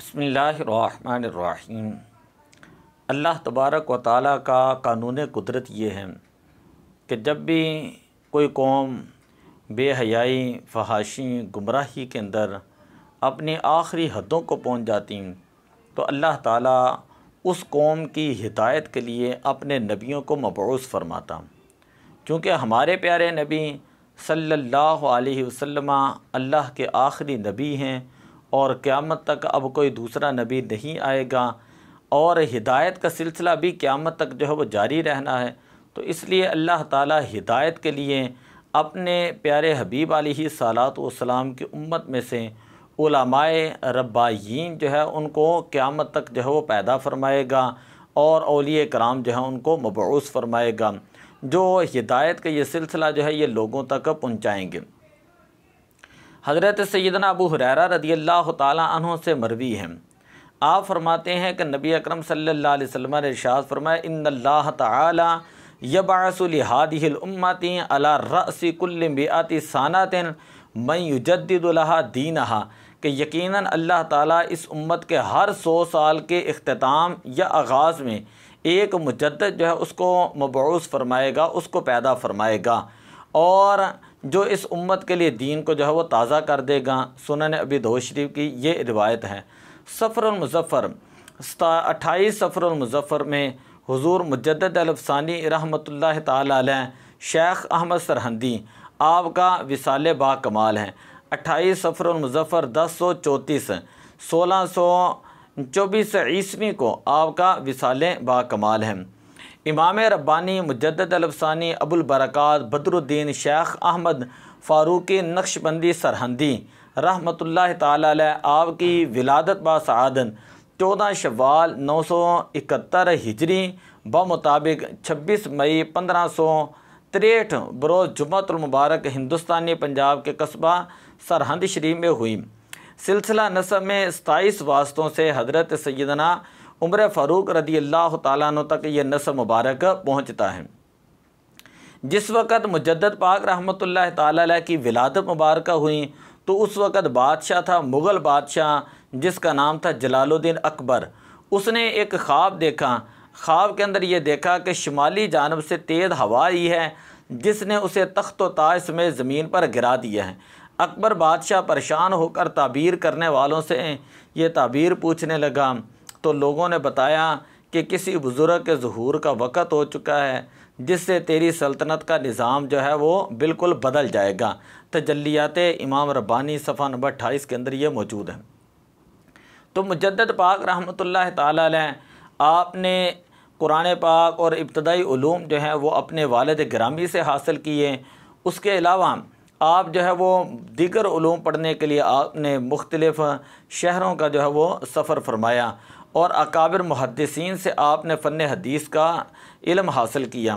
बिस्मिल्लाहिर्रहमानिर्रहीम। अल्लाह तबारक व तआला का कानून कुदरत ये है कि जब भी कोई कौम बेहयाई, फहाशी, गुमराही के अंदर अपनी आखिरी हदों को पहुंच जाती तो अल्लाह ताला उस कौम की हिदायत के लिए अपने नबियों को मबऊस फरमाता। क्योंकि हमारे प्यारे नबी सल्लल्लाहु अलैहि वसल्लम अल्लाह के आखिरी नबी हैं और क़यामत तक अब कोई दूसरा नबी नहीं आएगा और हिदायत का सिलसिला भी क़यामत तक जो है वो जारी रहना है। तो इसलिए अल्लाह ताला हिदायत के लिए अपने प्यारे हबीब अलैहिस्सलातु वस्सलाम की उम्मत में से उलमाए रब्बायीन जो है उनको क़यामत तक जो है वो पैदा फरमाएगा और औलिया कराम जो है उनको मबऊस फरमाएगा, जो हिदायत का ये सिलसिला जो है ये लोगों तक पहुँचाएँगे। हज़रत सैयदना अबू हुरैरा रदियल्लाहु ताला अन्हु से मरवी हैं, आप फरमाते हैं कि नबी अकरम सल्लल्लाहु अलैहि वसल्लम ने इरशाद फरमाया, इन्नल्लाह तआला यबअसु लिहादिहिल उम्मति अला रअसी कुल्लि मिअति सनतिन मन युजद्दिदु लहा दीनहा, कि यकीनन अल्लाह ताला इस उम्मत के हर 100 साल के इख्तिताम या आगाज़ में एक मुजद्दिद जो है उसको मबऊस फरमाएगा, उसको पैदा फरमाएगा और जो इस उम्मत के लिए दीन को जो है वो ताज़ा कर देगा। सुनन अबी दाऊद शरीफ की ये रिवायत है। सफ़रुल मुज़फ़्फ़र 28 सफ़रुल मुज़फ़्फ़र में हुज़ूर मुजद्दिद अल-अफ़सानी रहमतुल्लाह ताला अलैह शेख अहमद सरहंदी आपका विसाले बा कमाल है। 28 सफ़रुल मुज़फ़्फ़र 1034 1624 ईस्वी को आपका विसाले बा कमाल है। इमाम रब्बानी मुजद्दिद अल-अफ़सानी अबुल बरक़ात बदरुद्दीन शेख अहमद फ़ारूक़ी नक्शबंदी सरहंदी रहमतुल्लाह ताला अलैह आपकी विलादत बासआदत 14 शव्वाल 971 हिजरी बमुताबिक 26 मई 1563 बरोज़ जुम्मतुल मुबारक हिंदुस्तानी पंजाब के कस्बा सरहंद शरीफ में हुई। सिलसिला नसब में 27 वास्तों से हज़रत सैयदना उमर फ़ारूक रदियल्लाहु ताला अन्हु तक ये नसब मुबारक पहुँचता है। जिस वक़्त मुजद्दिद पाक रहमतुल्लाह ताला अलैह की विलादत मुबारक हुई तो उस वक़्त बादशाह था मुग़ल बादशाह जिसका नाम था जलालुद्दीन अकबर। उसने एक ख्वाब देखा। ख्वाब के अंदर ये देखा कि शुमाली जानब से तेज़ हवा आई है जिसने उसे तख्त व ताज समेत ज़मीन पर गिरा दिया है। अकबर बादशाह परेशान होकर ताबीर करने वालों से ये ताबीर पूछने लगा तो लोगों ने बताया कि किसी बुज़ुर्ग के ज़ुहूर का वक़्त हो चुका है जिससे तेरी सल्तनत का निज़ाम जो है वो बिल्कुल बदल जाएगा। तजल्लियात इमाम रब्बानी सफ़ा नंबर 28 के अंदर ये मौजूद है। तो मुजद्दिद पाक रहमतुल्लाह ताला अलैह आपने कुरान पाक और इब्तदाई उलूम जो है वो अपने वालिद गिरामी से हासिल किए। उसके अलावा आप जो है वो दीगर उलूम पढ़ने के लिए आपने मुख्तलिफ़ शहरों का जो है वो सफ़र फरमाया और अकाबिर मुहद्दिसीन से आपने फ़न हदीस का इल्म हासिल किया।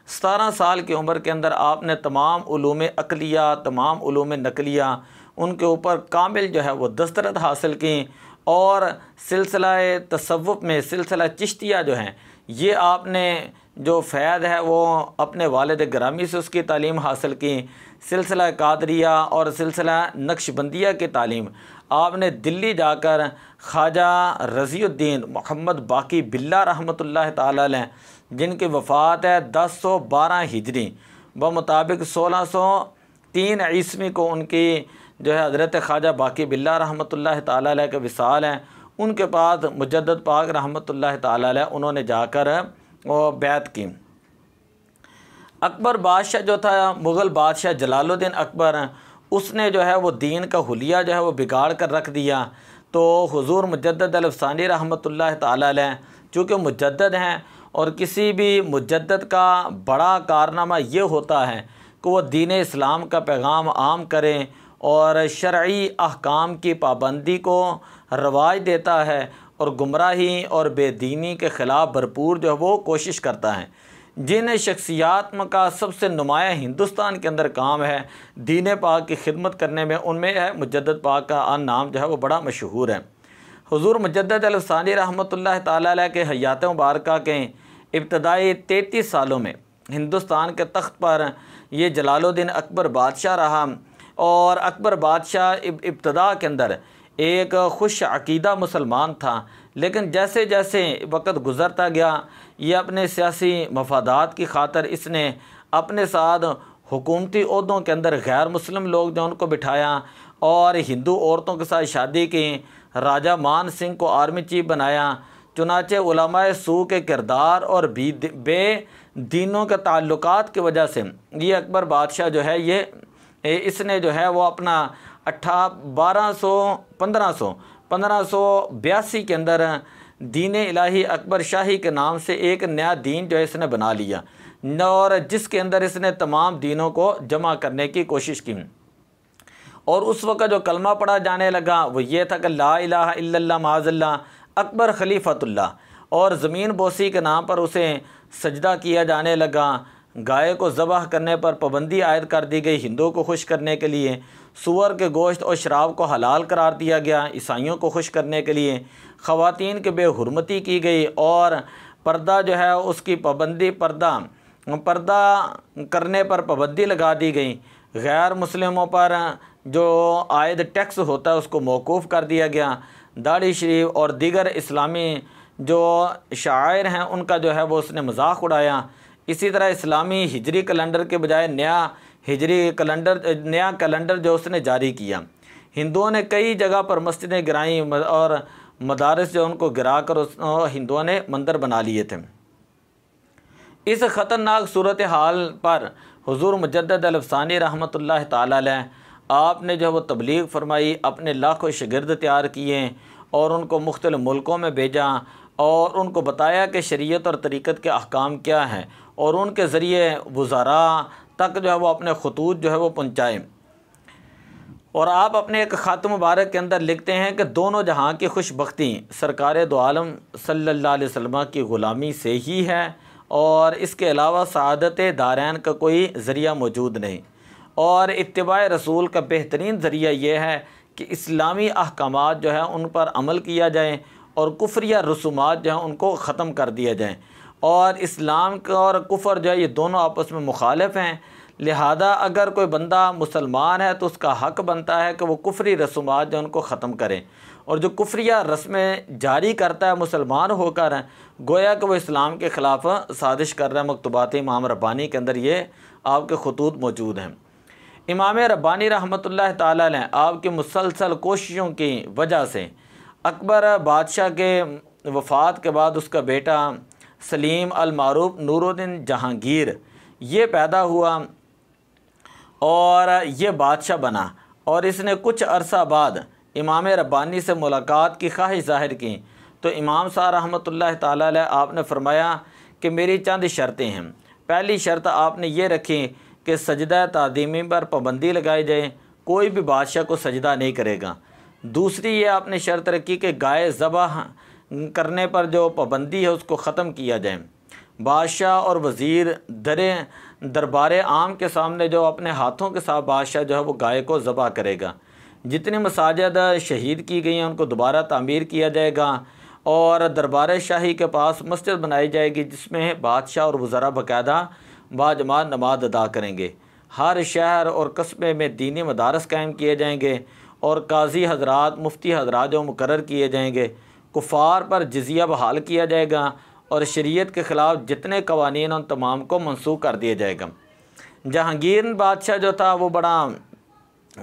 17 साल की उम्र के अंदर आपने तमाम उलूम अक़लिया, तमाम उलूम नक़लिया उनके ऊपर कामिल जो है वो दस्तरत हासिल की और सिलसिला तसव्वुफ़ में सिलसिला चिश्तिया जो है ये आपने जो फ़ैज़ है वो अपने वालिद गिरामी से उसकी तालीम हासिल की। सिलसिला कादरिया और सिलसिला नक्शबंदिया की तालीम आपने दिल्ली जाकर ख्वाजा रज़ीउद्दीन मोहम्मद बाकी बिल्ला रहमतुल्लाह ताला अलैह जिनकी वफ़ात है 1012 हिजरी बमुताबिक 1603 ईस्वी को उनकी जो है हज़रत ख्वाजा बाकी बिल्ला रहमतुल्लाह ताला अलैह के विसाल हैं। उनके पास मुजद्दिद पाक रहमतुल्लाह ताला अलैह उन्होंने जाकर वो बैत की। अकबर बादशाह जो था मुग़ल बादशाह जलालुद्दीन अकबर उसने जो है वो दीन का हुलिया जो है वो बिगाड़ कर रख दिया। तो हुज़ूर मुजद्दिद अल-अफ़सानी रहमतुल्लाह ताला अलैह चूँकि मुजद्दिद हैं और किसी भी मुजद्दिद का बड़ा कारनामा ये होता है कि वो दीन इस्लाम का पैगाम आम करें और शरई अहकाम की पाबंदी को रवाज देता है और गुमराही और बेदीनी के ख़िलाफ़ भरपूर जो है वो कोशिश करता है। जिन शख्सियात का सबसे नुमाया हिंदुस्तान के अंदर काम है दीन पाक की खिदमत करने में, उनमें है मुजद्दिद पाक का नाम जो है वो बड़ा मशहूर है। हुज़ूर मुजद्दिद अल-अफ़सानी रहमतुल्लाह ताला अलैह के हयात मुबारक के इब्तदाई 33 सालों में हिंदुस्तान के तख्त पर ये जलालुद्दीन अकबर बादशाह रहा और अकबर बादशाह इब्तदा के अंदर एक खुश अकीदा मुसलमान था, लेकिन जैसे जैसे वक्त गुज़रता गया ये अपने सियासी मफादात की खातर इसने अपने साथ हुकूमती ओहदों के अंदर गैर मुस्लिम लोग जो उनको बिठाया और हिंदू औरतों के साथ शादी की। राजा मान सिंह को आर्मी चीफ बनाया। चुनाचे उलमाए सू के किरदार और बेदीनों के ताल्लुकात की वजह से ये अकबर बादशाह जो है ये इसने जो है वो अपना 1582 के अंदर दीन इलाही अकबर शाही के नाम से एक नया दीन जो है इसने बना लिया और जिसके अंदर इसने तमाम दीनों को जमा करने की कोशिश की। और उस वक़्त जो कलमा पढ़ा जाने लगा वो ये था कि ला इलाहा इल्लल्लाह माअज़ल्लाह अकबर खलीफतुल्लाह, और ज़मीन बोसी के नाम पर उसे सजदा किया जाने लगा। गाय को ज़बह करने पर पाबंदी आयद कर दी गई हिंदुओं को खुश करने के लिए। सूअर के गोश्त और शराब को हलाल करार दिया गया ईसाइयों को खुश करने के लिए। ख़वातीन की बेहुरमती की गई और पर्दा जो है उसकी पाबंदी पर्दा करने पर पाबंदी लगा दी गई। गैर मुस्लिमों पर जो आयद टैक्स होता है उसको मौकूफ़ कर दिया गया। दाढ़ी शरीफ और दीगर इस्लामी जो शायर हैं उनका जो है वो उसने मजाक उड़ाया। इसी तरह इस्लामी हिजरी कैलेंडर के बजाय नया कैलेंडर जो उसने जारी किया। हिंदुओं ने कई जगह पर मस्जिदें गिराई और मदारस जो उनको गिरा कर हिंदुओं ने मंदिर बना लिए थे। इस ख़तरनाक सूरत हाल पर हुज़ूर मुजद्दद अल-अफ़सानी रहमतुल्लाह ताला अलैह आपने जो वो तबलीग फरमाई, अपने लाखों शागिर्द तैयार किए और उनको मुख्तलिफ़ मुल्कों में भेजा और उनको बताया कि शरीयत और तरीक़त के अहकाम क्या हैं और उनके ज़रिए वज़ारा तक जो है वो अपने खतूत जो है वो पहुँचाए। और आप अपने एक ख़त मुबारक के अंदर लिखते हैं कि दोनों जहां की खुशबख्ती सरकार दो आलम सल्लल्लाहु अलैहि वसल्लम की ग़ुलामी से ही है और इसके अलावा सआदत दारैन का कोई ज़रिया मौजूद नहीं। और इत्तिबा रसूल का बेहतरीन ज़रिया यह है कि इस्लामी अहकामात जो है उन पर अमल किया जाए और कुफ्रिया रसूमात जो है उनको ख़त्म कर दिया जाए। और इस्लाम का और कुफ्र जो है ये दोनों आपस में मुखालिफ हैं, लिहाजा अगर कोई बंदा मुसलमान है तो उसका हक़ बनता है कि वो कुफ्री रसूमात जो उनको ख़त्म करें। और जो कुफ्रिया रस्में जारी करता है मुसलमान होकर, गोया कि वो इस्लाम के ख़िलाफ़ साजिश कर रहा है। मकतूबात इमाम रब्बानी के अंदर ये आपके खतूत मौजूद हैं। इमाम रब्बानी रहमतुल्लाह ताला अलैह आपकी मुसलसल कोशिशों की वजह से अकबर बादशाह के वफ़ात के बाद उसका बेटा सलीम अल मारूफ नूरुद्दीन जहांगीर ये पैदा हुआ और ये बादशाह बना। और इसने कुछ अरसा बाद इमाम रब्बानी से मुलाकात की ख्वाहिश ज़ाहिर की तो इमाम साहब रहमतुल्लाह ताला अलैह आपने फरमाया कि मेरी चंद शर्तें हैं। पहली शर्त आपने ये रखी कि सजदा तादीमी पर पाबंदी लगाई जाए, कोई भी बादशाह को सजदा नहीं करेगा। दूसरी ये आपने शर्त रखी कि गाय ज़बह करने पर जो पाबंदी है उसको ख़त्म किया जाए। बादशाह और वज़ीर दरबार आम के सामने जो अपने हाथों के साथ बादशाह जो है वो गाय को ज़बह करेगा। जितनी मसाजिद शहीद की गई हैं उनको दोबारा तामीर किया जाएगा और दरबार शाही के पास मस्जिद बनाई जाएगी जिसमें बादशाह और वज़रा बाकायदा बाजमात नमाज अदा करेंगे। हर शहर और कस्बे में दीनी मदारस कायम किए जाएंगे और काजी हजरात मुफ्ती हजरात जो मुकर्रर किए जाएंगे। कुफ़ार पर जिज़िया बहाल किया जाएगा और शरीयत के ख़िलाफ़ जितने कवानीन उन तमाम को मनसूख कर दिया जाएगा। जहांगीर बादशाह जो था वो बड़ा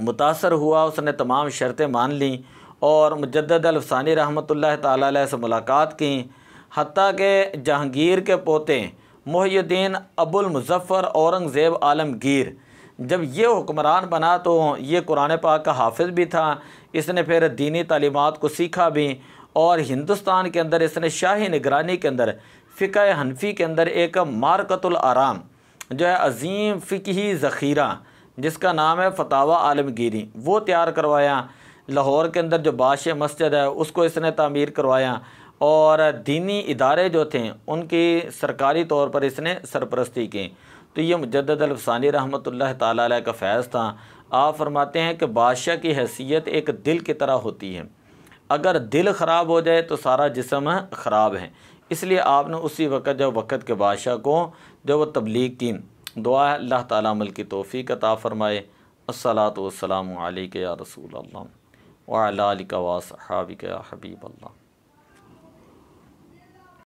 मुतासर हुआ, उसने तमाम शर्तें मान लीं और मुजद्दद अल-अफ़सानी रहमतुल्लाह ताला अलैह से मुलाकात की। हत्ता के जहांगीर के पोते मुहियुद्दीन अबुल मुज़फ़्फ़र औरंगज़ेब आलमगीर जब ये हुक्मरान बना तो ये कुरान पाक का हाफिज़ भी था। इसने फिर दीनी तालीमात को सीखा भी और हिंदुस्तान के अंदर इसने शाही निगरानी के अंदर फ़िक़्ह हनफ़ी के अंदर एक मारकतुल आराम जो है अज़ीम फ़िक़ही ज़ख़ीरा जिसका नाम है फतावा आलमगीरी वो तैयार करवाया। लाहौर के अंदर जो बादशाह मस्जिद है उसको इसने तामीर करवाया और दीनी इदारे जो थे उनकी सरकारी तौर पर इसने सरपरस्ती की। तो ये मुजद्दद अल-अफ़सानी रहमतुल्लाह ताला अलैह का फैज़ था। आप फरमाते हैं कि बादशाह की हैसियत एक दिल की तरह होती है, अगर दिल ख़राब हो जाए तो सारा जिस्म ख़राब है। इसलिए आपने उसी वक़्त के बादशाह को जो वो तबलीग की। दुआ अल्लाह ताला अमल की तौफ़ीक़ अता फ़रमाए। अस्सलातु वस्सलामु अलैका या रसूल अल्लाह। व अला आलिका व असहाबिका या हबीब अल्लाह।